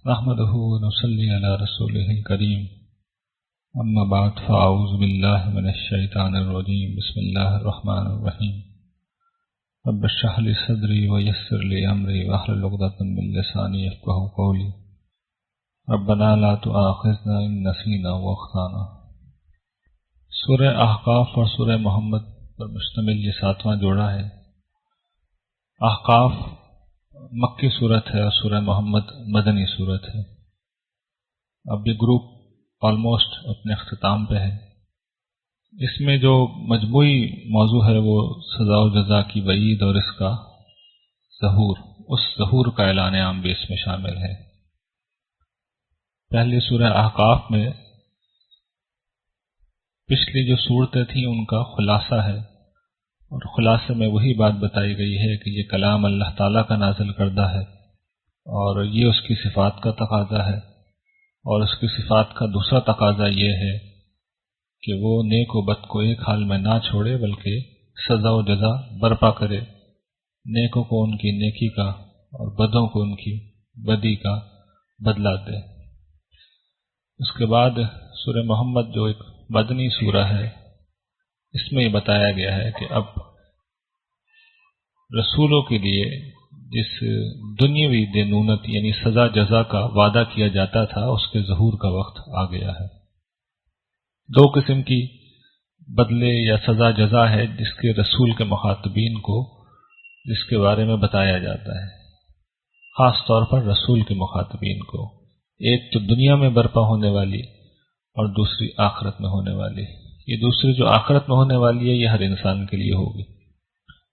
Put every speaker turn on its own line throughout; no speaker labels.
نحمده ونصلي على رسوله الكريم اما بعد فاعوذ بالله من الشيطان الرجيم بسم الله الرحمن الرحيم رب اشرح لي صدري ويسر لي امري واحلل عقدة من لساني يفقهوا قولي ربنا لا تؤاخذنا ان نسينا واخطانا۔ سورہ احقاف اور سورہ محمد پر مشتمل یہ 7واں جوڑا ہے۔ احقاف مکی صورت ہے اور سورہ محمد مدنی صورت ہے۔ اب یہ گروپ آلموسٹ اپنے اختتام پہ ہے۔ اس میں جو مجموعی موضوع ہے وہ سزا و جزا کی وعید اور اس کا ظہور، اس ظہور کا اعلان عام بھی اس میں شامل ہے۔ پہلی سورہ احقاف میں پچھلی جو صورتیں تھیں ان کا خلاصہ ہے، اور خلاصے میں وہی بات بتائی گئی ہے کہ یہ کلام اللہ تعالیٰ کا نازل کردہ ہے اور یہ اس کی صفات کا تقاضا ہے، اور اس کی صفات کا دوسرا تقاضا یہ ہے کہ وہ نیک و بد کو ایک حال میں نہ چھوڑے بلکہ سزا و جزا برپا کرے، نیکوں کو ان کی نیکی کا اور بدوں کو ان کی بدی کا بدلہ دے۔ اس کے بعد سورہ محمد جو ایک مدنی سورہ ہے، اس میں یہ بتایا گیا ہے کہ اب رسولوں کے لیے جس دنیاوی دینونت یعنی سزا جزا کا وعدہ کیا جاتا تھا اس کے ظہور کا وقت آ گیا ہے۔ دو قسم کی بدلے یا سزا جزا ہے جس کے رسول کے مخاطبین کو جس کے بارے میں بتایا جاتا ہے، خاص طور پر رسول کے مخاطبین کو، ایک تو دنیا میں برپا ہونے والی اور دوسری آخرت میں ہونے والی۔ یہ دوسری جو آخرت میں ہونے والی ہے یہ ہر انسان کے لیے ہوگی،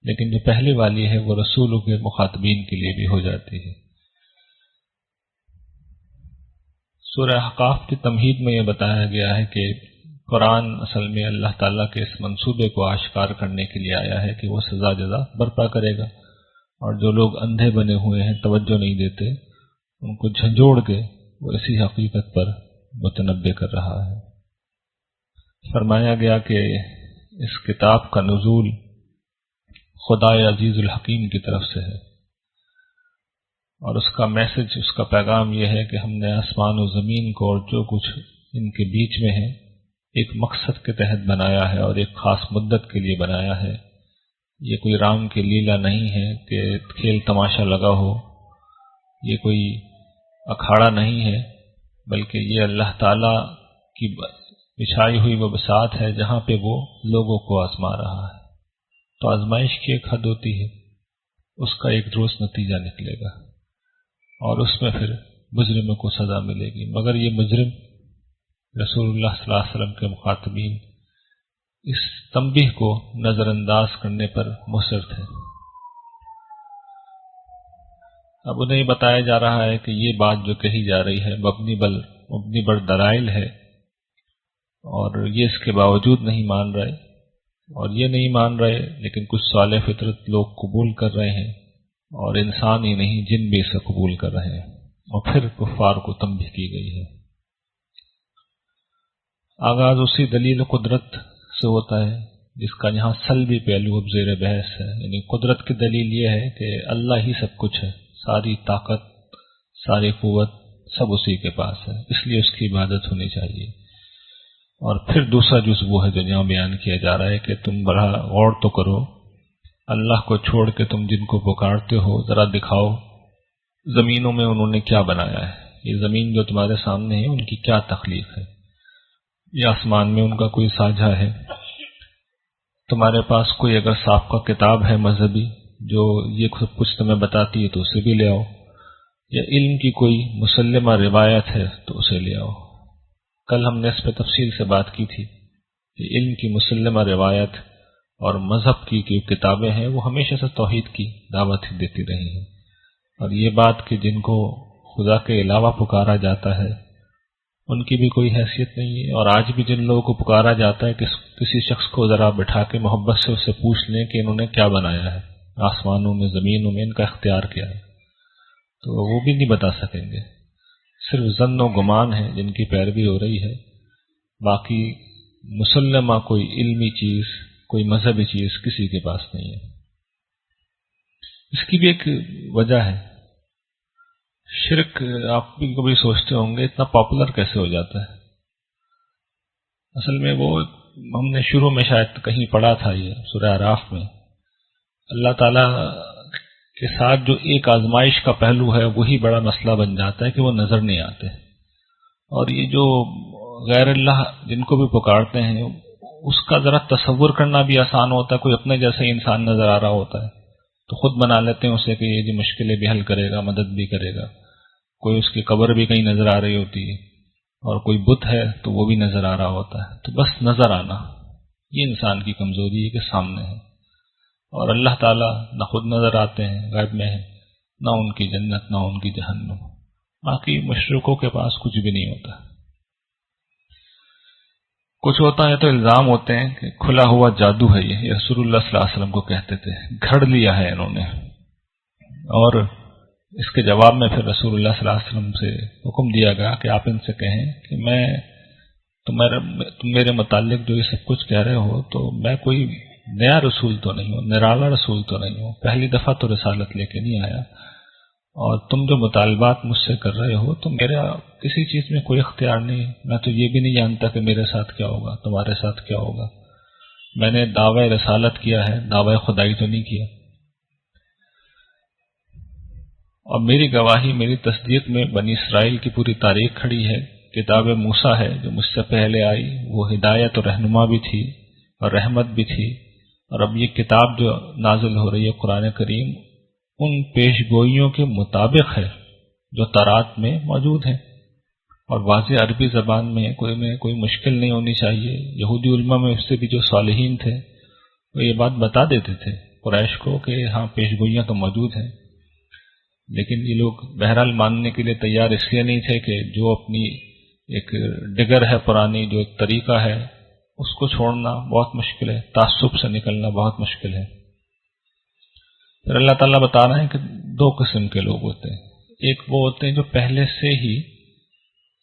لیکن جو پہلی والی ہے وہ رسولوں کے مخاطبین کے لیے بھی ہو جاتی ہے۔ سورہ احقاف کی تمہید میں یہ بتایا گیا ہے کہ قرآن اصل میں اللہ تعالیٰ کے اس منصوبے کو آشکار کرنے کے لیے آیا ہے کہ وہ سزا جزا برپا کرے گا، اور جو لوگ اندھے بنے ہوئے ہیں توجہ نہیں دیتے ان کو جھنجھوڑ کے وہ اسی حقیقت پر متنبع کر رہا ہے۔ فرمایا گیا کہ اس کتاب کا نزول خدائے عزیز الحکیم کی طرف سے ہے، اور اس کا میسج، اس کا پیغام یہ ہے کہ ہم نے آسمان و زمین کو اور جو کچھ ان کے بیچ میں ہے ایک مقصد کے تحت بنایا ہے اور ایک خاص مدت کے لیے بنایا ہے۔ یہ کوئی رام کی لیلا نہیں ہے کہ کھیل تماشا لگا ہو، یہ کوئی اکھاڑا نہیں ہے، بلکہ یہ اللہ تعالی کی بچھائی ہوئی وہ بساط ہے جہاں پہ وہ لوگوں کو آزما رہا ہے۔ تو آزمائش کی ایک حد ہوتی ہے، اس کا ایک روز نتیجہ نکلے گا اور اس میں پھر مجرموں کو سزا ملے گی، مگر یہ مجرم رسول اللہ صلی اللہ علیہ وسلم کے مخاطبین اس تنبیہ کو نظر انداز کرنے پر مصر تھے۔ اب انہیں بتایا جا رہا ہے کہ یہ بات جو کہی جا رہی ہے مبنی بر دلائل ہے، اور یہ اس کے باوجود نہیں مان رہے، اور یہ نہیں مان رہے لیکن کچھ صالح فطرت لوگ قبول کر رہے ہیں، اور انسان ہی نہیں جن بھی اسے قبول کر رہے ہیں، اور پھر کفار کو تنبیہ کی گئی ہے۔ آغاز اسی دلیل قدرت سے ہوتا ہے جس کا یہاں سلبی پہلو اب زیر بحث ہے، یعنی قدرت کی دلیل یہ ہے کہ اللہ ہی سب کچھ ہے، ساری طاقت ساری قوت سب اسی کے پاس ہے، اس لیے اس کی عبادت ہونی چاہیے۔ اور پھر دوسرا جز وہ ہے جو یہاں بیان کیا جا رہا ہے کہ تم بڑا غور تو کرو، اللہ کو چھوڑ کے تم جن کو پکارتے ہو ذرا دکھاؤ زمینوں میں انہوں نے کیا بنایا ہے، یہ زمین جو تمہارے سامنے ہے ان کی کیا تخلیق ہے، یہ آسمان میں ان کا کوئی ساجھا ہے، تمہارے پاس کوئی اگر سابقہ کتاب ہے مذہبی جو یہ سب کچھ تمہیں بتاتی ہے تو اسے بھی لے آؤ، یا علم کی کوئی مسلمہ روایت ہے تو اسے لے آؤ۔ کل ہم نے اس پہ تفصیل سے بات کی تھی کہ علم کی مسلمہ روایت اور مذہب کی کتابیں ہیں وہ ہمیشہ سے توحید کی دعوت ہی دیتی رہی ہیں، اور یہ بات کہ جن کو خدا کے علاوہ پکارا جاتا ہے ان کی بھی کوئی حیثیت نہیں ہے، اور آج بھی جن لوگوں کو پکارا جاتا ہے کہ کسی شخص کو ذرا بٹھا کے محبت سے اس سے پوچھ لیں کہ انہوں نے کیا بنایا ہے، آسمانوں میں زمینوں میں ان کا اختیار کیا ہے، تو وہ بھی نہیں بتا سکیں گے، صرف ظن و گمان ہے جن کی پیروی ہو رہی ہے، باقی مسلمہ کوئی علمی چیز کوئی مذہبی چیز کسی کے پاس نہیں ہے۔ اس کی بھی ایک وجہ ہے، شرک آپ بھی کبھی سوچتے ہوں گے اتنا پاپولر کیسے ہو جاتا ہے؟ اصل میں وہ ہم نے شروع میں شاید کہیں پڑھا تھا، یہ سورہ اعراف میں، اللہ تعالیٰ کے ساتھ جو ایک آزمائش کا پہلو ہے وہی بڑا مسئلہ بن جاتا ہے کہ وہ نظر نہیں آتے، اور یہ جو غیر اللہ جن کو بھی پکارتے ہیں اس کا ذرا تصور کرنا بھی آسان ہوتا ہے، کوئی اپنے جیسا ہی انسان نظر آ رہا ہوتا ہے تو خود بنا لیتے ہیں اسے کہ یہ جو مشکلیں بھی حل کرے گا، مدد بھی کرے گا، کوئی اس کی قبر بھی کہیں نظر آ رہی ہوتی ہے اور کوئی بت ہے تو وہ بھی نظر آ رہا ہوتا ہے، تو بس نظر آنا یہ انسان کی کمزوری ہے کہ سامنے ہے، اور اللہ تعالیٰ نہ خود نظر آتے ہیں، غیب میں ہے، نہ ان کی جنت نہ ان کی جہنم، باقی مشرکوں کے پاس کچھ بھی نہیں ہوتا۔ کچھ ہوتا ہے تو الزام ہوتے ہیں کہ کھلا ہوا جادو ہے، یہ رسول اللہ صلی اللہ علیہ وسلم کو کہتے تھے، گھڑ لیا ہے انہوں نے، اور اس کے جواب میں پھر رسول اللہ صلی اللہ علیہ وسلم سے حکم دیا گیا کہ آپ ان سے کہیں کہ تم میرے متعلق جو یہ سب کچھ کہہ رہے ہو تو میں کوئی نیا رسول تو نہیں ہوں، نرالا رسول تو نہیں ہوں، پہلی دفعہ تو رسالت لے کے نہیں آیا، اور تم جو مطالبات مجھ سے کر رہے ہو تو میرا کسی چیز میں کوئی اختیار نہیں، میں تو یہ بھی نہیں جانتا کہ میرے ساتھ کیا ہوگا، تمہارے ساتھ کیا ہوگا، میں نے دعوی رسالت کیا ہے، دعوی خدائی تو نہیں کیا، اور میری گواہی میری تصدیق میں بنی اسرائیل کی پوری تاریخ کھڑی ہے، کتاب موسیٰ ہے جو مجھ سے پہلے آئی، وہ ہدایت اور رہنما بھی تھی اور رحمت بھی تھی، اور اب یہ کتاب جو نازل ہو رہی ہے قرآن کریم ان پیش گوئیوں کے مطابق ہے جو تورات میں موجود ہیں، اور واضح عربی زبان میں کوئی مشکل نہیں ہونی چاہیے۔ یہودی علماء میں اس سے بھی جو صالحین تھے وہ یہ بات بتا دیتے تھے قریش کو کہ ہاں پیش گوئیاں تو موجود ہیں، لیکن یہ لوگ بہرحال ماننے کے لیے تیار اس لیے نہیں تھے کہ جو اپنی ایک ڈگر ہے پرانی، جو ایک طریقہ ہے اس کو چھوڑنا بہت مشکل ہے، تعصب سے نکلنا بہت مشکل ہے۔ پھر اللہ تعالیٰ بتا رہے ہیں کہ دو قسم کے لوگ ہوتے ہیں، ایک وہ ہوتے ہیں جو پہلے سے ہی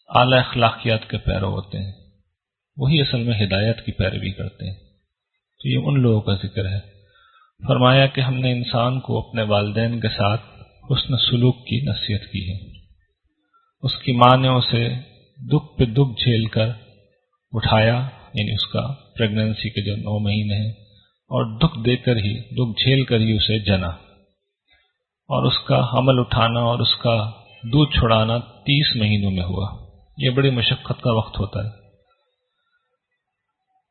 اعلی اخلاقیات کے پیرو ہوتے ہیں، وہی اصل میں ہدایت کی پیروی کرتے ہیں، تو یہ ان لوگوں کا ذکر ہے۔ فرمایا کہ ہم نے انسان کو اپنے والدین کے ساتھ حسن سلوک کی نصیحت کی ہے، اس کی ماں نے اسے دکھ پہ دکھ جھیل کر اٹھایا، یعنی اس کا پریگننسی کے جو 9 مہینے ہیں، اور دکھ دے کر ہی دکھ جھیل کر ہی اسے جنا، اور اس کا حمل اٹھانا اور اس کا دودھ چھڑانا 30 مہینوں میں ہوا، یہ بڑی مشقت کا وقت ہوتا ہے،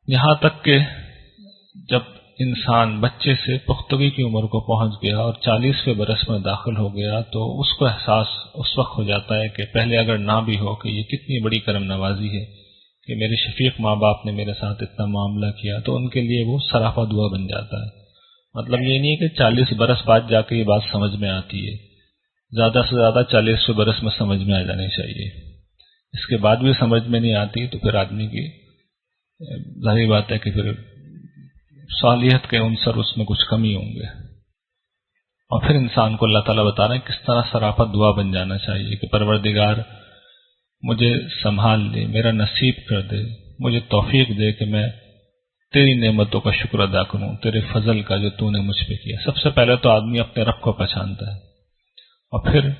یہاں تک کہ جب انسان بچے سے پختگی کی عمر کو پہنچ گیا اور 40ویں برس میں داخل ہو گیا تو اس کو احساس اس وقت ہو جاتا ہے کہ پہلے اگر نہ بھی ہو کہ یہ کتنی بڑی کرم نوازی ہے کہ میرے شفیق ماں باپ نے میرے ساتھ اتنا معاملہ کیا، تو ان کے لیے وہ سراپا دعا بن جاتا ہے۔ مطلب یہ نہیں ہے کہ 40 برس بعد جا کے یہ بات سمجھ میں آتی ہے، زیادہ سے زیادہ 40ویں برس میں سمجھ میں آ جانی چاہیے، اس کے بعد بھی سمجھ میں نہیں آتی تو پھر آدمی کی ظاہری بات ہے کہ پھر صالحیت کے عنصر اس میں کچھ کمی ہوں گے، اور پھر انسان کو اللہ تعالیٰ بتا رہے ہیں کس طرح سراپا دعا بن جانا چاہیے کہ پروردگار مجھے سنبھال لے، میرا نصیب کر دے، مجھے توفیق دے کہ میں تیری نعمتوں کا شکر ادا کروں، تیرے فضل کا جو تو نے مجھ پہ کیا۔ سب سے پہلے تو آدمی اپنے رب کو پہچانتا ہے، اور پھر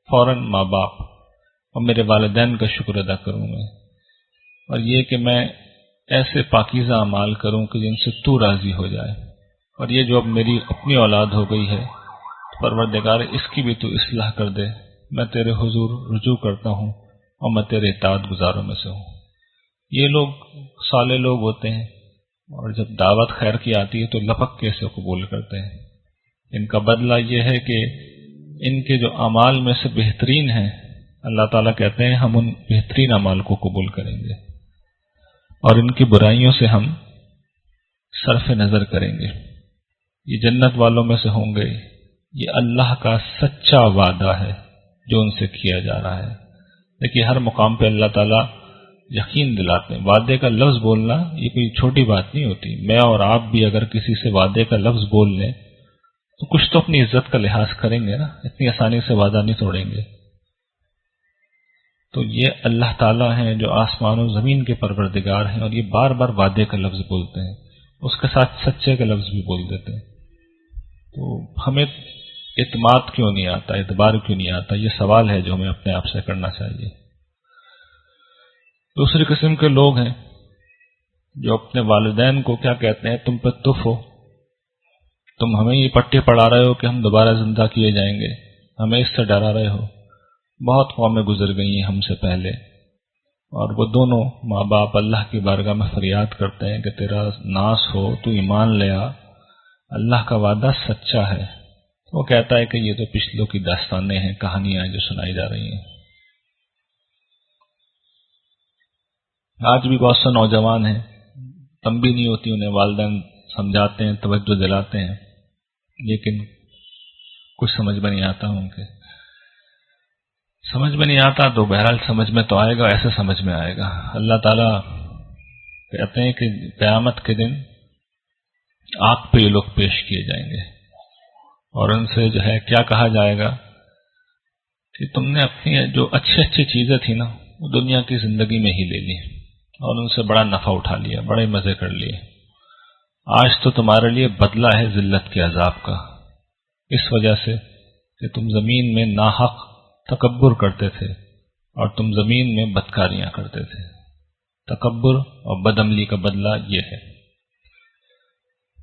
فوراً ماں باپ اور میرے والدین کا شکر ادا کروں میں، اور یہ کہ میں ایسے پاکیزہ اعمال کروں کہ جن سے تو راضی ہو جائے، اور یہ جو اب میری اپنی اولاد ہو گئی ہے پروردگار اس کی بھی تو اصلاح کر دے، میں تیرے حضور رجوع کرتا ہوں اور میں تیرے اطاعت گزاروں میں سے ہوں۔ یہ لوگ صالح لوگ ہوتے ہیں، اور جب دعوت خیر کی آتی ہے تو لپک کے اسے قبول کرتے ہیں۔ ان کا بدلہ یہ ہے کہ ان کے جو اعمال میں سے بہترین ہیں، اللہ تعالیٰ کہتے ہیں ہم ان بہترین اعمال کو قبول کریں گے، اور ان کی برائیوں سے ہم صرف نظر کریں گے۔ یہ جنت والوں میں سے ہوں گے، یہ اللہ کا سچا وعدہ ہے جو ان سے کیا جا رہا ہے۔ دیکھیے ہر مقام پہ اللہ تعالیٰ یقین دلاتے ہیں، وعدے کا لفظ بولنا یہ کوئی چھوٹی بات نہیں ہوتی۔ میں اور آپ بھی اگر کسی سے وعدے کا لفظ بول لیں تو کچھ تو اپنی عزت کا لحاظ کریں گے نا، اتنی آسانی سے وعدہ نہیں توڑیں گے۔ تو یہ اللہ تعالیٰ ہیں جو آسمان و زمین کے پروردگار ہیں، اور یہ بار بار وعدے کا لفظ بولتے ہیں، اس کے ساتھ سچے کا لفظ بھی بول دیتے ہیں۔ تو ہمیں اعتماد کیوں نہیں آتا، اعتبار کیوں نہیں آتا؟ یہ سوال ہے جو ہمیں اپنے آپ سے کرنا چاہیے۔ دوسری قسم کے لوگ ہیں جو اپنے والدین کو کیا کہتے ہیں، تم پہ تف ہو، تم ہمیں یہ پٹے پڑھا رہے ہو کہ ہم دوبارہ زندہ کیے جائیں گے، ہمیں اس سے ڈرا رہے ہو۔ بہت قومیں گزر گئی ہیں ہم سے پہلے، اور وہ دونوں ماں باپ اللہ کی بارگاہ میں فریاد کرتے ہیں کہ تیرا ناس ہو، تو ایمان لے آ، اللہ کا وعدہ سچا ہے۔ وہ کہتا ہے کہ یہ تو پچھلوں کی داستانیں ہیں، کہانیاں ہیں جو سنائی جا رہی ہیں۔ آج بھی بہت سے نوجوان ہیں، تنبیہ نہیں ہوتی انہیں، والدین سمجھاتے ہیں، توجہ دلاتے ہیں، لیکن کچھ سمجھ میں نہیں آتا ان کے، سمجھ میں نہیں آتا تو بہرحال سمجھ میں تو آئے گا، ایسے سمجھ میں آئے گا۔ اللہ تعالیٰ کہتے ہیں کہ قیامت کے دن آگ پہ یہ لوگ پیش کیے جائیں گے، اور ان سے جو ہے کیا کہا جائے گا کہ تم نے اپنی جو اچھی اچھی چیزیں تھیں نا، وہ دنیا کی زندگی میں ہی لے لی اور ان سے بڑا نفع اٹھا لیا، بڑے مزے کر لیے۔ آج تو تمہارے لیے بدلہ ہے ذلت کے عذاب کا، اس وجہ سے کہ تم زمین میں ناحق تکبر کرتے تھے اور تم زمین میں بدکاریاں کرتے تھے۔ تکبر اور بدعملی کا بدلہ یہ ہے۔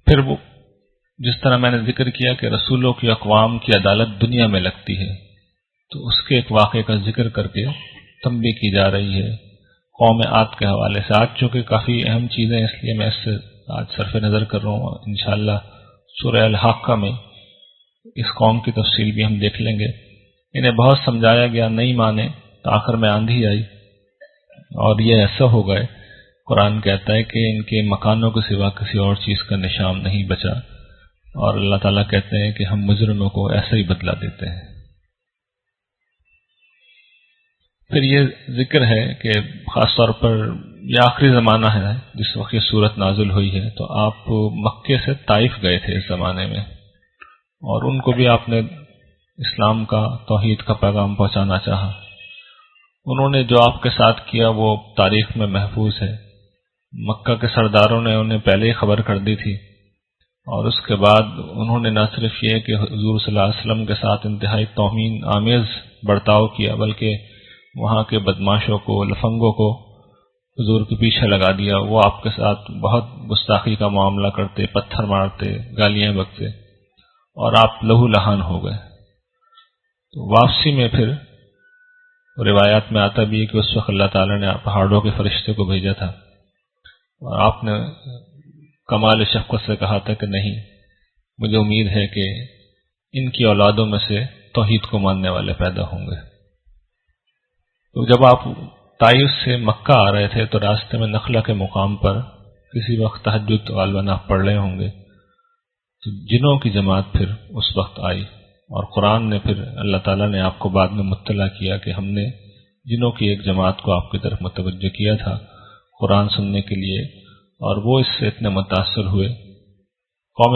پھر وہ جس طرح میں نے ذکر کیا کہ رسولوں کی اقوام کی عدالت دنیا میں لگتی ہے، تو اس کے ایک واقعے کا ذکر کر کے تنبیہ کی جا رہی ہے قوم عاد کے حوالے سے۔ آج چونکہ کافی اہم چیزیں، اس لیے میں اس سے آج صرف نظر کر رہا ہوں، انشاءاللہ سورہ الحاقہ میں اس قوم کی تفصیل بھی ہم دیکھ لیں گے۔ انہیں بہت سمجھایا گیا، نہیں مانے، تو آخر میں آندھی آئی اور یہ ایسا ہو گئے، قرآن کہتا ہے کہ ان کے مکانوں کے سوا کسی اور چیز کا نشان نہیں بچا، اور اللہ تعالیٰ کہتے ہیں کہ ہم مجرموں کو ایسا ہی بدلہ دیتے ہیں۔ پھر یہ ذکر ہے کہ خاص طور پر یہ آخری زمانہ ہے جس وقت یہ صورت نازل ہوئی ہے، تو آپ مکے سے طائف گئے تھے اس زمانے میں، اور ان کو بھی آپ نے اسلام کا، توحید کا پیغام پہنچانا چاہا۔ انہوں نے جو آپ کے ساتھ کیا وہ تاریخ میں محفوظ ہے۔ مکہ کے سرداروں نے انہیں پہلے ہی خبر کر دی تھی، اور اس کے بعد انہوں نے نہ صرف یہ کہ حضور صلی اللہ علیہ وسلم کے ساتھ انتہائی توہین آمیز برتاؤ کیا، بلکہ وہاں کے بدماشوں کو، لفنگوں کو حضور کے پیچھے لگا دیا۔ وہ آپ کے ساتھ بہت گستاخی کا معاملہ کرتے، پتھر مارتے، گالیاں بکتے، اور آپ لہو لہان ہو گئے۔ تو واپسی میں پھر روایات میں آتا بھی ہے کہ اس وقت اللہ تعالیٰ نے پہاڑوں کے فرشتے کو بھیجا تھا، اور آپ نے کمال شفقت سے کہا تھا کہ نہیں، مجھے امید ہے کہ ان کی اولادوں میں سے توحید کو ماننے والے پیدا ہوں گے۔ تو جب آپ طائف سے مکہ آ رہے تھے تو راستے میں نخلہ کے مقام پر کسی وقت تہجد غالباً آپ پڑھ رہے ہوں گے، تو جنوں کی جماعت پھر اس وقت آئی، اور قرآن نے پھر اللہ تعالیٰ نے آپ کو بعد میں مطلع کیا کہ ہم نے جنوں کی ایک جماعت کو آپ کی طرف متوجہ کیا تھا قرآن سننے کے لیے، اور وہ اس سے اتنے متاثر ہوئے۔ قوم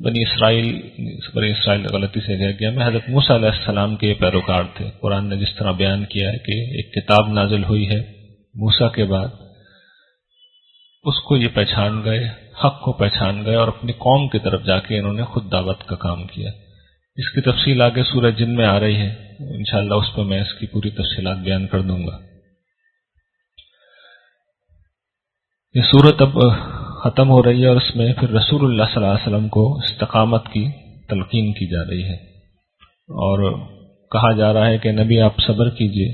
بنی اسرائیل غلطی سے کہہ گیا، میں حضرت موسیٰ علیہ السلام کے پیروکار تھے۔ قرآن نے جس طرح بیان کیا ہے کہ ایک کتاب نازل ہوئی ہے موسیٰ کے بعد، اس کو یہ پہچان گئے، حق کو پہچان گئے، اور اپنی قوم کی طرف جا کے انہوں نے خود دعوت کا کام کیا۔ اس کی تفصیل آگے سورہ جن میں آ رہی ہے، انشاءاللہ اس پہ میں اس کی پوری تفصیلات بیان کر دوں گا۔ یہ سورت اب ختم ہو رہی ہے، اور اس میں پھر رسول اللہ صلی اللہ علیہ وسلم کو استقامت کی تلقین کی جا رہی ہے، اور کہا جا رہا ہے کہ نبی آپ صبر کیجئے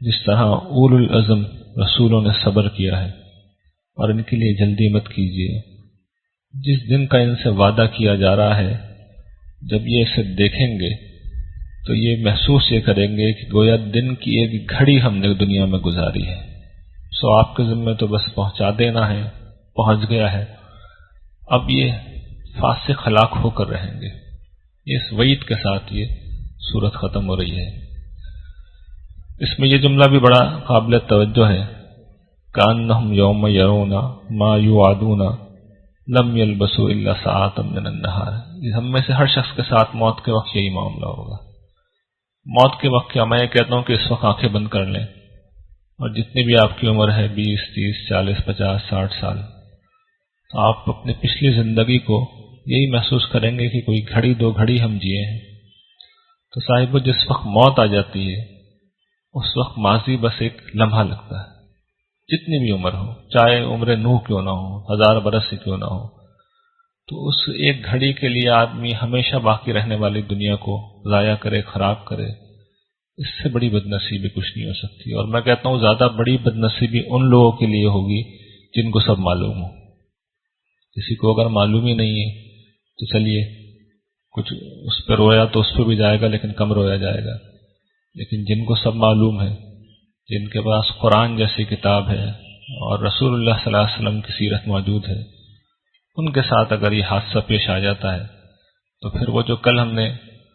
جس طرح اول العزم رسولوں نے صبر کیا ہے، اور ان کے لیے جلدی مت کیجئے۔ جس دن کا ان سے وعدہ کیا جا رہا ہے، جب یہ اسے دیکھیں گے تو یہ محسوس یہ کریں گے کہ گویا دن کی ایک گھڑی ہم نے دنیا میں گزاری ہے، سو آپ کے ذمہ تو بس پہنچا دینا ہے، پہنچ گیا ہے، اب یہ فاسق ہلاک ہو کر رہیں گے۔ اس وعید کے ساتھ یہ صورت ختم ہو رہی ہے۔ اس میں یہ جملہ بھی بڑا قابل توجہ ہے، کأنہم یوم یرون ما یوعدون لم یلبسوا الا ساعۃ من النہار۔ ہم میں سے ہر شخص کے ساتھ موت کے وقت یہی معاملہ ہوگا۔ موت کے وقت کیا، میں یہ کہتا ہوں کہ اس وقت آنکھیں بند کر لیں، اور جتنی بھی آپ کی عمر ہے 20 30 40 50 60 سال، تو آپ اپنی پچھلی زندگی کو یہی محسوس کریں گے کہ کوئی گھڑی دو گھڑی ہم جیے ہیں، تو صاحب جس وقت موت آ جاتی ہے اس وقت ماضی بس ایک لمحہ لگتا ہے، جتنی بھی عمر ہو، چاہے عمر نوح کیوں نہ ہو، 1000 برس سے کیوں نہ ہو، تو اس ایک گھڑی کے لیے آدمی ہمیشہ باقی رہنے والی دنیا کو ضائع کرے، خراب کرے، اس سے بڑی بد نصیبی کچھ نہیں ہو سکتی۔ اور میں کہتا ہوں زیادہ بڑی بد نصیبی ان لوگوں کے لیے ہوگی جن کو سب معلوم ہو۔ کسی کو اگر معلوم ہی نہیں ہے تو چلیے کچھ اس پہ رویا تو اس پہ بھی جائے گا لیکن کم رویا جائے گا، لیکن جن کو سب معلوم ہے، جن کے پاس قرآن جیسی کتاب ہے اور رسول اللہ صلی اللہ علیہ وسلم کی سیرت موجود ہے، ان کے ساتھ اگر یہ حادثہ پیش آ جاتا ہے تو پھر وہ جو کل ہم نے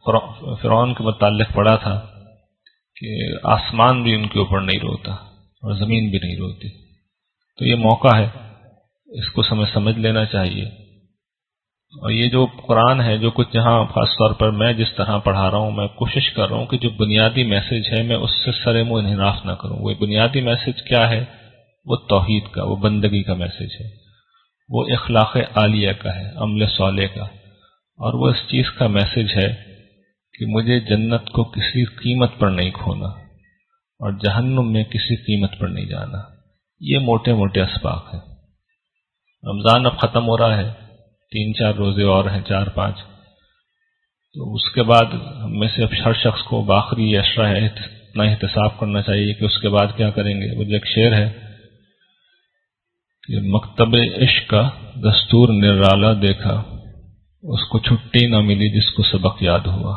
فرعون کے متعلق پڑھا تھا کہ آسمان بھی ان کے اوپر نہیں روتا اور زمین بھی نہیں روتی، تو یہ موقع ہے، اس کو سمجھ لینا چاہیے۔ اور یہ جو قرآن ہے، جو کچھ یہاں خاص طور پر میں جس طرح پڑھا رہا ہوں، میں کوشش کر رہا ہوں کہ جو بنیادی میسج ہے میں اس سے سر منہ انحراف نہ کروں۔ وہ بنیادی میسج کیا ہے؟ وہ توحید کا، وہ بندگی کا میسج ہے، وہ اخلاق عالیہ کا ہے، عمل صالح کا، اور وہ اس چیز کا میسج ہے کہ مجھے جنت کو کسی قیمت پر نہیں کھونا اور جہنم میں کسی قیمت پر نہیں جانا۔ یہ موٹے موٹے اسباق ہیں۔ رمضان اب ختم ہو رہا ہے، 3-4 روزے اور ہیں، 4-5، تو اس کے بعد ہم میں سے اب ہر شخص کو بآخری عشرہ ہے اتنا احتساب کرنا چاہیے کہ اس کے بعد کیا کریں گے۔ وہ ایک شعر ہے کہ مکتب عشق کا دستور نرالا دیکھا، اس کو چھٹی نہ ملی جس کو سبق یاد ہوا۔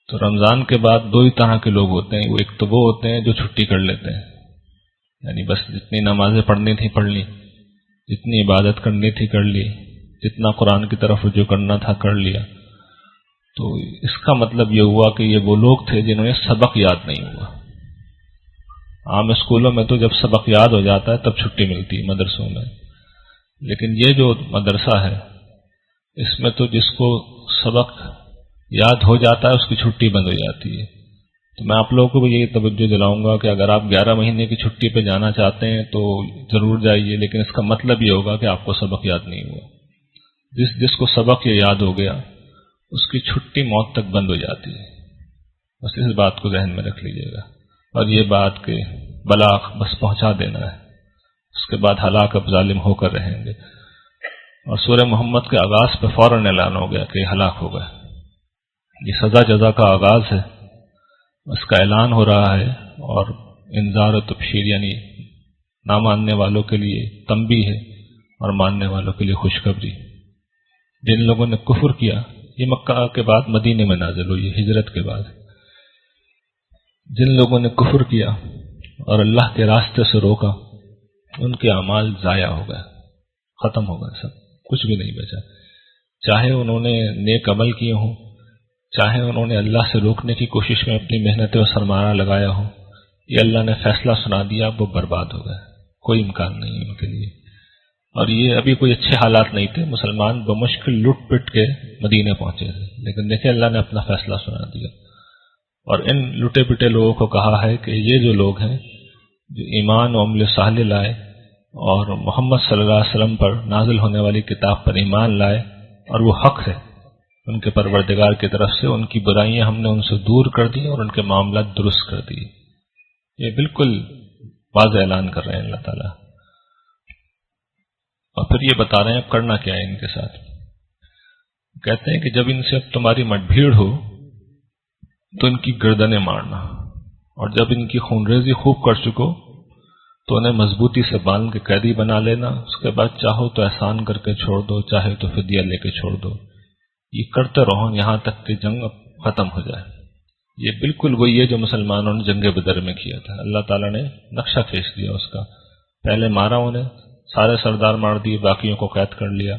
تو رمضان کے بعد دو ہی طرح کے لوگ ہوتے ہیں، وہ ایک تو وہ ہوتے ہیں جو چھٹی کر لیتے ہیں، یعنی بس جتنی نمازیں پڑھنی تھی پڑھ لی، جتنی عبادت کرنی تھی کر لی، جتنا قرآن کی طرف رجوع کرنا تھا کر لیا۔ تو اس کا مطلب یہ ہوا کہ یہ وہ لوگ تھے جنہوں نے سبق یاد نہیں ہوا۔ عام اسکولوں میں تو جب سبق یاد ہو جاتا ہے تب چھٹی ملتی مدرسوں میں، لیکن یہ جو مدرسہ ہے اس میں تو جس کو سبق یاد ہو جاتا ہے اس کی چھٹی بند ہو جاتی ہے۔ تو میں آپ لوگوں کو بھی یہی توجہ دلاؤں گا کہ اگر آپ 11 مہینے کی چھٹی پہ جانا چاہتے ہیں تو ضرور جائیے، لیکن اس کا مطلب یہ ہوگا کہ آپ کو سبق یاد نہیں ہوا۔ جس کو سبق یہ یاد ہو گیا اس کی چھٹی موت تک بند ہو جاتی ہے، بس اس بات کو ذہن میں رکھ لیجیے گا۔ اور یہ بات کہ بلاغ بس پہنچا دینا ہے، اس کے بعد ہلاک اب ظالم ہو کر رہیں گے۔ اور سورہ محمد کے آغاز پہ فوراً اعلان ہو گیا کہ ہلاک ہو گئے۔ یہ سزا جزا کا آغاز ہے، اس کا اعلان ہو رہا ہے، اور انذار و تبشیر یعنی نہ ماننے والوں کے لیے تنبیہ ہے اور ماننے والوں کے لیے خوشخبری۔ جن لوگوں نے کفر کیا، یہ مکہ کے بعد مدینے میں نازل ہوئی، ہجرت کے بعد، جن لوگوں نے کفر کیا اور اللہ کے راستے سے روکا، ان کے اعمال ضائع ہو گئے، ختم ہو گئے، سب کچھ بھی نہیں بچا، چاہے انہوں نے نیک عمل کیے ہوں، چاہے انہوں نے اللہ سے روکنے کی کوشش میں اپنی محنت و سرمایہ لگایا ہو، یہ اللہ نے فیصلہ سنا دیا، وہ برباد ہو گئے، کوئی امکان نہیں ان کے لیے۔ اور یہ ابھی کوئی اچھے حالات نہیں تھے، مسلمان بمشکل لٹ پٹ کے مدینے پہنچے تھے، لیکن دیکھیں اللہ نے اپنا فیصلہ سنا دیا، اور ان لٹے پٹے لوگوں کو کہا ہے کہ یہ جو لوگ ہیں جو ایمان و عمل صالح لائے اور محمد صلی اللہ علیہ وسلم پر نازل ہونے والی کتاب پر ایمان لائے، اور وہ حق ہے ان کے پروردگار کی طرف سے، ان کی برائیاں ہم نے ان سے دور کر دی اور ان کے معاملات درست کر دی۔ یہ بالکل واضح اعلان کر رہے ہیں اللہ تعالیٰ، اور پھر یہ بتا رہے ہیں اب کرنا کیا ہے ان کے ساتھ۔ کہتے ہیں کہ جب ان سے اب تمہاری مٹ بھیڑ ہو تو ان کی گردنیں مارنا، اور جب ان کی خونریزی خوب کر چکو تو انہیں مضبوطی سے باندھ کے قیدی بنا لینا، اس کے بعد چاہو تو احسان کر کے چھوڑ دو، چاہے تو فدیہ لے کے چھوڑ دو، یہ کرتے رہو یہاں تک کہ جنگ ختم ہو جائے۔ یہ بالکل وہی ہے جو مسلمانوں نے جنگ بدر میں کیا تھا، اللہ تعالیٰ نے نقشہ کھینچ دیا اس کا، پہلے مارا انہیں، سارے سردار مار دیے، باقیوں کو قید کر لیا،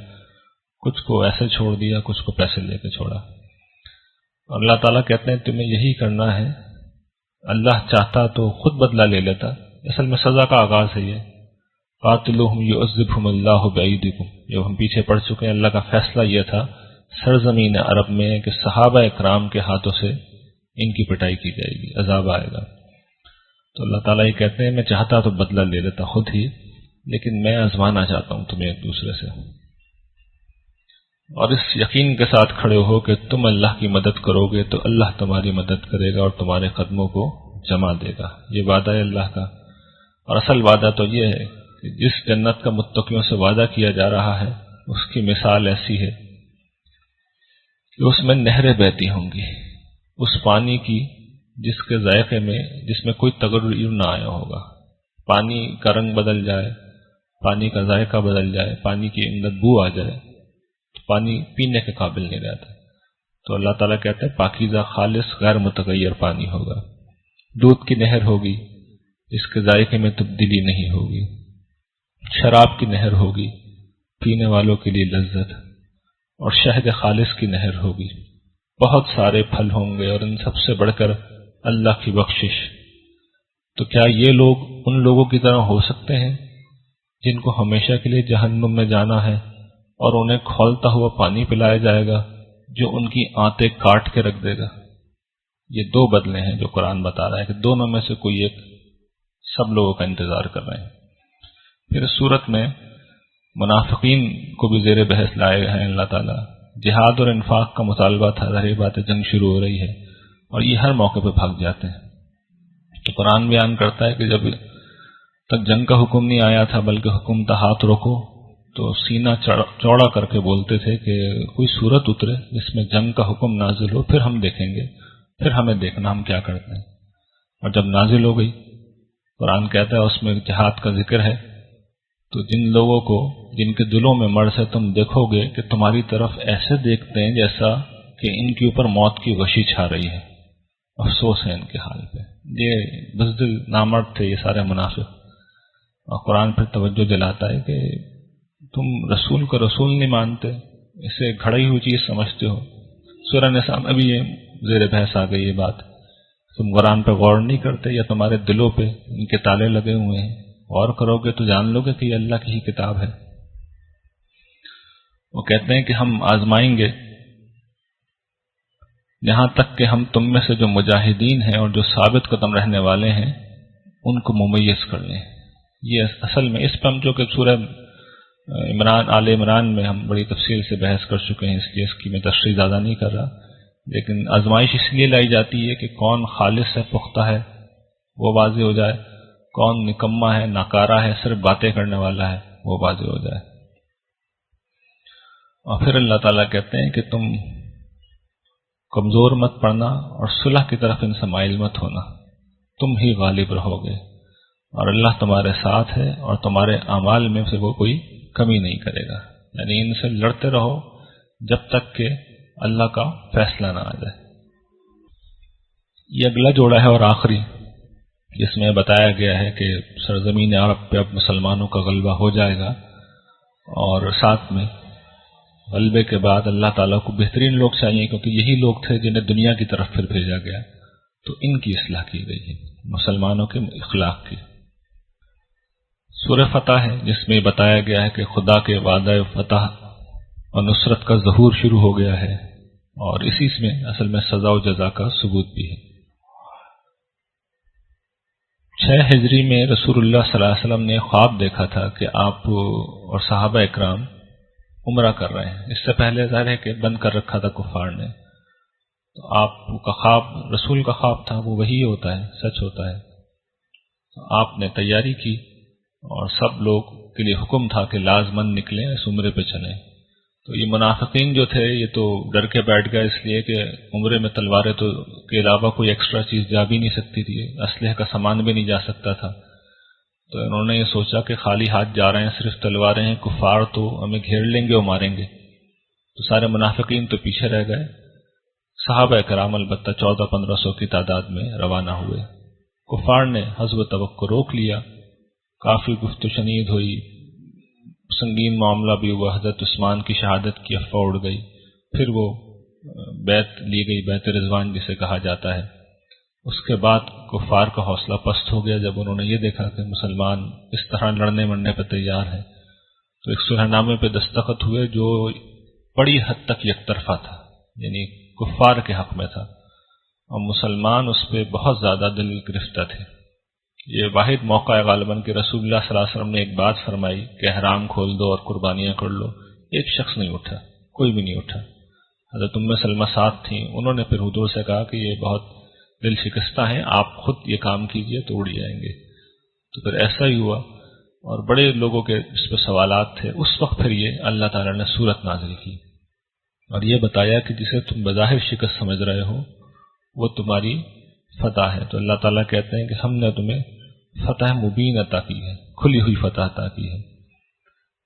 کچھ کو ایسے چھوڑ دیا، کچھ کو پیسے لے کے چھوڑا۔ اور اللہ تعالیٰ کہتے ہیں تمہیں یہی کرنا ہے، اللہ چاہتا تو خود بدلہ لے لیتا، اصل میں سزا کا آغاز ہے یہ، قاتلوہم یعذبہم اللہ بعیدکم، جو ہم پیچھے پڑھ چکے ہیں، اللہ کا فیصلہ یہ تھا سرزمین عرب میں کہ صحابہ اکرام کے ہاتھوں سے ان کی پٹائی کی جائے گی، عذاب آئے گا۔ تو اللہ تعالیٰ یہ کہتے ہیں میں چاہتا تو بدلہ لے لیتا خود ہی، لیکن میں آزمانا چاہتا ہوں تمہیں ایک دوسرے سے۔ اور اس یقین کے ساتھ کھڑے ہو کہ تم اللہ کی مدد کرو گے تو اللہ تمہاری مدد کرے گا اور تمہارے قدموں کو جما دے گا. یہ وعدہ ہے اللہ کا. اور اصل وعدہ تو یہ ہے کہ جس جنت کا متقیوں سے وعدہ کیا جا رہا ہے اس کی مثال ایسی ہے کہ اس میں نہریں بہتی ہوں گی، اس پانی کی جس کے ذائقے میں جس میں کوئی تغیر نہ آیا ہوگا. پانی کا رنگ بدل جائے، پانی کا ذائقہ بدل جائے، پانی کی اندر بو آ جائے تو پانی پینے کے قابل نہیں رہتا. تو اللہ تعالیٰ کہتے ہیں پاکیزہ خالص غیر متغیر پانی ہوگا. دودھ کی نہر ہوگی، اس کے ذائقے میں تبدیلی نہیں ہوگی. شراب کی نہر ہوگی، پینے والوں کے لیے لذت. اور شہد خالص کی نہر ہوگی. بہت سارے پھل ہوں گے اور ان سب سے بڑھ کر اللہ کی بخشش. تو کیا یہ لوگ ان لوگوں کی طرح ہو سکتے ہیں جن کو ہمیشہ کے لیے جہنم میں جانا ہے اور انہیں کھولتا ہوا پانی پلایا جائے گا جو ان کی آنتیں کاٹ کے رکھ دے گا؟ یہ دو بدلے ہیں جو قرآن بتا رہا ہے کہ دونوں میں سے کوئی ایک سب لوگوں کا انتظار کر رہے ہیں. پھر اس صورت میں منافقین کو بھی زیر بحث لائے ہیں اللہ تعالیٰ. جہاد اور انفاق کا مطالبہ تھا، ظاہر بات ہے جنگ شروع ہو رہی ہے اور یہ ہر موقع پہ بھاگ جاتے ہیں. تو قرآن بیان کرتا ہے کہ جب تک جنگ کا حکم نہیں آیا تھا بلکہ حکم تھا ہاتھ روکو، تو سینہ چوڑا کر کے بولتے تھے کہ کوئی صورت اترے جس میں جنگ کا حکم نازل ہو، پھر ہم دیکھیں گے، پھر ہمیں دیکھنا ہم کیا کرتے ہیں. اور جب نازل ہو گئی، قرآن کہتا ہے اس میں جہاد کا ذکر ہے، تو جن لوگوں کو جن کے دلوں میں مرض ہے تم دیکھو گے کہ تمہاری طرف ایسے دیکھتے ہیں جیسا کہ ان کے اوپر موت کی غشی چھا رہی ہے. افسوس ہے ان کے حال پہ. یہ بزدل نامرد تھے یہ سارے منافق. اور قرآن پھر توجہ دلاتا ہے کہ تم رسول کو رسول نہیں مانتے، اسے گھڑی ہوئی چیز سمجھتے ہو. سورہ نساء میں بھی یہ زیر بحث آ گئی یہ بات. تم قرآن پہ غور نہیں کرتے یا تمہارے دلوں پہ ان کے تالے لگے ہوئے ہیں؟ غور کرو گے تو جان لو گے کہ یہ اللہ کی ہی کتاب ہے. وہ کہتے ہیں کہ ہم آزمائیں گے یہاں تک کہ ہم تم میں سے جو مجاہدین ہیں اور جو ثابت قدم رہنے والے ہیں ان کو ممیز کر لیں. یہ اصل میں اس پہ ہم جو کہ سورہ آل عمران میں ہم بڑی تفصیل سے بحث کر چکے ہیں، اس لیے اس کی میں تشریح زیادہ نہیں کر رہا. لیکن آزمائش اس لیے لائی جاتی ہے کہ کون خالص ہے، پختہ ہے، وہ واضح ہو جائے. کون نکما ہے، ناکارہ ہے، صرف باتیں کرنے والا ہے، وہ واضح ہو جائے. اور پھر اللہ تعالیٰ کہتے ہیں کہ تم کمزور مت پڑنا اور صلح کی طرف ان سے مائل مت ہونا، تم ہی غالب رہو گے اور اللہ تمہارے ساتھ ہے اور تمہارے اعمال میں سے وہ کوئی کمی نہیں کرے گا. یعنی ان سے لڑتے رہو جب تک کہ اللہ کا فیصلہ نہ آ جائے. یہ اگلا جوڑا ہے اور آخری، جس میں بتایا گیا ہے کہ سرزمین عرب پہ اب مسلمانوں کا غلبہ ہو جائے گا، اور ساتھ میں غلبے کے بعد اللہ تعالیٰ کو بہترین لوگ چاہیے کیونکہ یہی لوگ تھے جنہیں دنیا کی طرف پھر بھیجا گیا. تو ان کی اصلاح کی گئی ہے، مسلمانوں کے اخلاق کی. سورہ فتح ہے جس میں بتایا گیا ہے کہ خدا کے وعدہ فتح اور نصرت کا ظہور شروع ہو گیا ہے، اور اسی میں اصل میں سزا و جزا کا ثبوت بھی ہے. 6 ہجری میں رسول اللہ صلی اللہ علیہ وسلم نے خواب دیکھا تھا کہ آپ اور صحابہ اکرام عمرہ کر رہے ہیں. اس سے پہلے ظاہر ہے کہ بند کر رکھا تھا کفار نے. تو آپ کا خواب رسول کا خواب تھا، وہ وہی ہوتا ہے، سچ ہوتا ہے. تو آپ نے تیاری کی اور سب لوگ کے لیے حکم تھا کہ لازمن نکلیں، اس عمرے پہ چلیں. تو یہ منافقین جو تھے یہ تو ڈر کے بیٹھ گئے، اس لیے کہ عمرے میں تلواریں تو کے علاوہ کوئی ایکسٹرا چیز جا بھی نہیں سکتی تھی، اسلحے کا سامان بھی نہیں جا سکتا تھا. تو انہوں نے یہ سوچا کہ خالی ہاتھ جا رہے ہیں، صرف تلواریں ہیں، کفار تو ہمیں گھیر لیں گے اور ماریں گے. تو سارے منافقین تو پیچھے رہ گئے. صحابہ کرام البتہ 1400-1500 کی تعداد میں روانہ ہوئے. کفار نے حزب توقع روک لیا، کافی گفت و شنید ہوئی، سنگین معاملہ بھی ہوا. حضرت عثمان کی شہادت کی افواہ اڑ گئی. پھر وہ بیعت لی گئی، بیعت رضوان جسے کہا جاتا ہے. اس کے بعد کفار کا حوصلہ پست ہو گیا جب انہوں نے یہ دیکھا کہ مسلمان اس طرح لڑنے مرنے پہ تیار ہیں. تو ایک صلح نامے پہ دستخط ہوئے جو بڑی حد تک یک طرفہ تھا، یعنی کفار کے حق میں تھا، اور مسلمان اس پہ بہت زیادہ دل گرفتہ تھے. یہ واحد موقع ہے غالباً کہ رسول اللہ صلی اللہ علیہ وسلم نے ایک بات فرمائی کہ احرام کھول دو اور قربانیاں کر لو. ایک شخص نہیں اٹھا. کوئی بھی نہیں اٹھا. حضرت ام سلمہ ساتھ تھیں، انہوں نے پھر حضور سے کہا کہ یہ بہت دل شکستہ ہیں، آپ خود یہ کام کیجئے تو اڑ جائیں گے. تو پھر ایسا ہی ہوا، اور بڑے لوگوں کے اس پہ سوالات تھے. اس وقت پھر یہ اللہ تعالیٰ نے سورت نازل کی اور یہ بتایا کہ جسے تم بظاہر شکست سمجھ رہے ہو وہ تمہاری فتح ہے. تو اللہ تعالیٰ کہتے ہیں کہ ہم نے تمہیں فتح مبین عطا کی ہے، کھلی ہوئی فتح عطا کی ہے.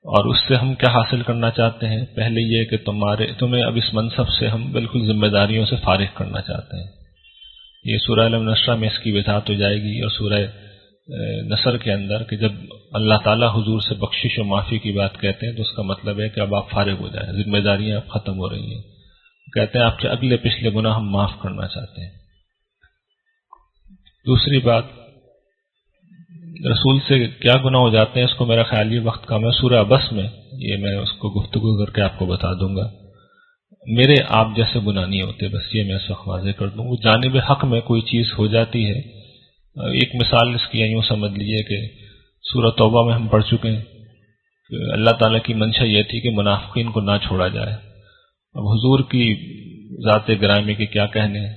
اور اس سے ہم کیا حاصل کرنا چاہتے ہیں؟ پہلے یہ کہ تمہیں اب اس منصب سے ہم بالکل ذمہ داریوں سے فارغ کرنا چاہتے ہیں. یہ سورہ علم نشرہ میں اس کی وضاحت ہو جائے گی، اور سورہ نصر کے اندر کہ جب اللہ تعالیٰ حضور سے بخشش و معافی کی بات کہتے ہیں تو اس کا مطلب ہے کہ اب آپ فارغ ہو جائیں، ذمہ داریاں اب ختم ہو رہی ہیں. کہتے ہیں آپ کے اگلے پچھلے گناہ ہم معاف کرنا چاہتے ہیں. دوسری بات، رسول سے کیا گناہ ہو جاتے ہیں اس کو میرا خیال یہ وقت کم ہے، سورہ عبس میں یہ میں اس کو گفتگو کر کے آپ کو بتا دوں گا. میرے آپ جیسے گناہ نہیں ہوتے، بس یہ میں اس وقت واضح کر دوں. وہ جانب حق میں کوئی چیز ہو جاتی ہے. ایک مثال اس کی یوں سمجھ لیجیے کہ سورہ توبہ میں ہم پڑھ چکے ہیں کہ اللہ تعالیٰ کی منشا یہ تھی کہ منافقین کو نہ چھوڑا جائے. اب حضور کی ذات گرامی کے کیا کہنے ہیں،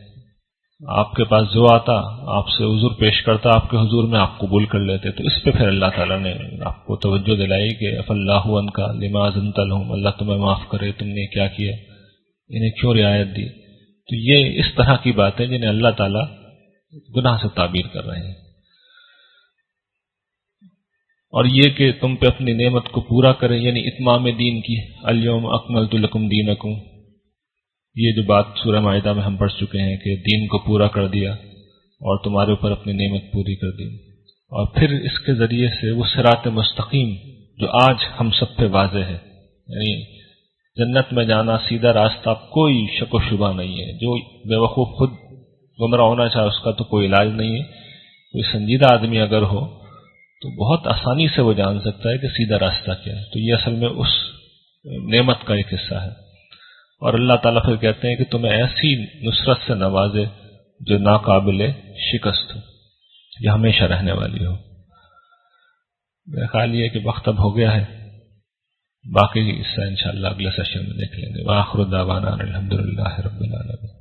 آپ کے پاس جو آتا آپ سے حضور پیش کرتا، آپ کے حضور میں آپ قبول کر لیتے. تو اس پہ پھر اللہ تعالیٰ نے آپ کو توجہ دلائی کہ اف اللہ عنک لما اذنت لهم، اللہ تمہیں معاف کرے، تم نے کیا کیا، انہیں کیوں رعایت دی. تو یہ اس طرح کی باتیں جنہیں اللہ تعالیٰ گناہ سے تعبیر کر رہے ہیں. اور یہ کہ تم پہ اپنی نعمت کو پورا کریں، یعنی اتمام دین کی، الیوم اکملت لکم دینکم، یہ جو بات سورہ مائدہ میں ہم پڑھ چکے ہیں کہ دین کو پورا کر دیا اور تمہارے اوپر اپنی نعمت پوری کر دی. اور پھر اس کے ذریعے سے وہ صراط مستقیم جو آج ہم سب پہ واضح ہے، یعنی جنت میں جانا سیدھا راستہ، کوئی شک و شبہ نہیں ہے. جو بے وقوف خود گمراہ ہونا چاہے اس کا تو کوئی علاج نہیں ہے. کوئی سنجیدہ آدمی اگر ہو تو بہت آسانی سے وہ جان سکتا ہے کہ سیدھا راستہ کیا ہے. تو یہ اصل میں اس نعمت کا ایک حصہ ہے. اور اللہ تعالیٰ پھر کہتے ہیں کہ تمہیں ایسی نصرت سے نوازے جو ناقابل شکست ہو، یہ ہمیشہ رہنے والی ہو. میرا خیال یہ ہے کہ وقت اب ہو گیا ہے، باقی حصہ انشاءاللہ اگلے سیشن میں دیکھ لیں گے. وآخر دعوانا الحمدللہ رب العالمین.